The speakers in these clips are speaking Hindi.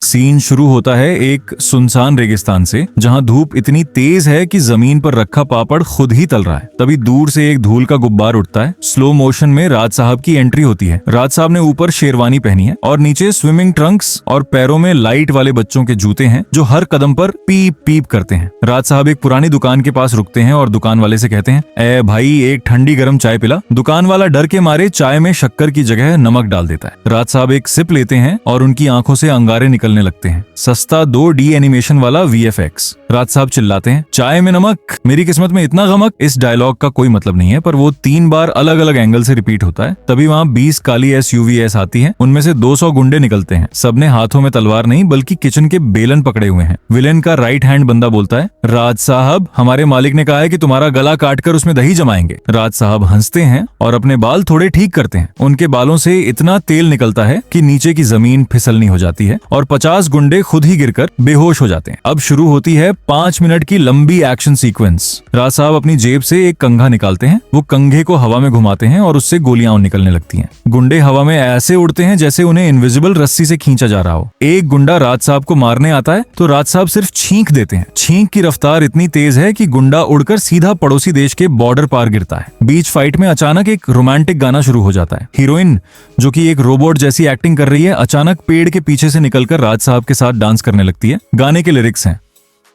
सीन शुरू होता है एक सुनसान रेगिस्तान से, जहां धूप इतनी तेज है कि जमीन पर रखा पापड़ खुद ही तल रहा है। तभी दूर से एक धूल का गुब्बार उठता है। स्लो मोशन में राज साहब की एंट्री होती है। राज साहब ने ऊपर शेरवानी पहनी है और नीचे स्विमिंग ट्रंक्स और पैरों में लाइट वाले बच्चों के जूते हैं जो हर कदम पर पीप पीप करते हैं। राज साहब एक पुरानी दुकान के पास रुकते हैं और दुकान वाले से कहते हैं, ए भाई एक ठंडी गर्म चाय पिला। दुकान वाला डर के मारे चाय में शक्कर की जगह नमक डाल देता है। राज साहब एक सिप लेते हैं और उनकी आंखों से अंगारे निकलने लगते हैं। सस्ता 2D एनिमेशन वाला VFX। राज साहब चिल्लाते हैं, चाय में नमक, मेरी किस्मत में इतना गमक। इस डायलॉग का कोई मतलब नहीं है, पर वो 3 बार अलग अलग एंगल से रिपीट होता है। तभी वहाँ 20 काली SUVs आती हैं। उनमें से 200 गुंडे निकलते हैं। सबने हाथों में तलवार नहीं बल्कि किचन के बेलन पकड़े हुए हैं। विलेन का राइट हैंड बंदा बोलता है, राज साहब हमारे मालिक ने कहा है कि तुम्हारा गला काटकर उसमें दही जमाएंगे। राज साहब हंसते हैं और अपने बाल थोड़े ठीक करते हैं। उनके बालों से इतना तेल निकलता है कि नीचे की जमीन फिसलनी हो जाती है और 50 गुंडे खुद ही गिरकर बेहोश हो जाते हैं। अब शुरू होती है 5 मिनट की लंबी एक्शन सीक्वेंस। राज साहब अपनी जेब से एक कंघा निकालते हैं। वो कंघे को हवा में घुमाते हैं और उससे गोलियां निकलने लगती हैं। गुंडे हवा में ऐसे उड़ते हैं जैसे उन्हें इनविजिबल रस्सी से खींचा जा रहा हो। एक गुंडा राज साहब को मारने आता है तो राज साहब सिर्फ छींक देते हैं। छींक की रफ्तार इतनी तेज है कि गुंडा उड़कर सीधा पड़ोसी देश के बॉर्डर पार गिरता है। बीच फाइट में अचानक एक रोमांटिक गाना शुरू हो जाता है। हीरोइन जो कि एक रोबोट जैसी एक्टिंग कर रही है, अचानक पेड़ के पीछे से निकलकर राज साहब के साथ डांस करने लगती है। गाने के लिरिक्स हैं,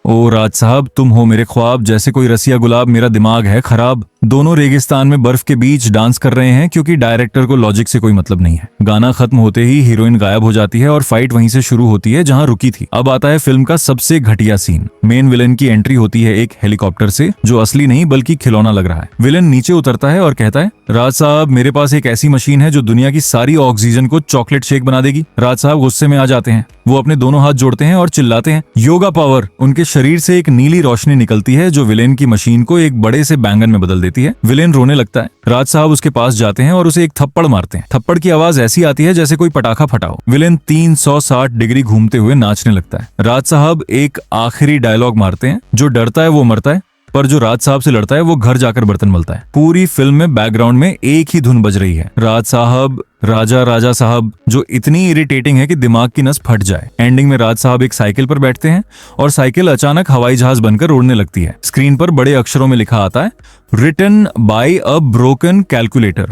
ओ राज साहब तुम हो मेरे ख्वाब, जैसे कोई रसिया गुलाब, मेरा दिमाग है खराब। दोनों रेगिस्तान में बर्फ के बीच डांस कर रहे हैं क्योंकि डायरेक्टर को लॉजिक से कोई मतलब नहीं है। गाना खत्म होते ही हीरोइन गायब हो जाती है और फाइट वहीं से शुरू होती है जहां रुकी थी। अब आता है फिल्म का सबसे घटिया सीन। मेन विलेन की एंट्री होती है एक हेलीकॉप्टर से, जो असली नहीं बल्कि खिलौना लग रहा है। विलेन नीचे उतरता है और कहता है, राज साहब मेरे पास एक ऐसी मशीन है जो दुनिया की सारी ऑक्सीजन को चॉकलेट शेक बना देगी। राज साहब गुस्से में आ जाते हैं। वो अपने दोनों हाथ जोड़ते हैं और चिल्लाते हैं, योगा पावर। उनके शरीर से एक नीली रोशनी निकलती है जो विलेन की मशीन को एक बड़े से बैंगन में बदल देती है। विलेन रोने लगता है। राज साहब उसके पास जाते हैं और उसे एक थप्पड़ मारते हैं। थप्पड़ की आवाज ऐसी आती है जैसे कोई पटाखा फटा हो। विलेन 360 डिग्री घूमते हुए नाचने लगता है। राज साहब एक आखिरी डायलॉग मारते हैं, जो डरता है वो मरता है, पर जो राज साहब से लड़ता है वो घर जाकर बर्तन मलता है। पूरी फिल्म में बैकग्राउंड में एक ही धुन बज रही है, राज साहब राजा राजा साहब, जो इतनी इरिटेटिंग है कि दिमाग की नस फट जाए। एंडिंग में राज साहब एक साइकिल पर बैठते हैं और साइकिल अचानक हवाई जहाज बनकर उड़ने लगती है। स्क्रीन पर बड़े अक्षरों में लिखा आता है, written by a broken calculator.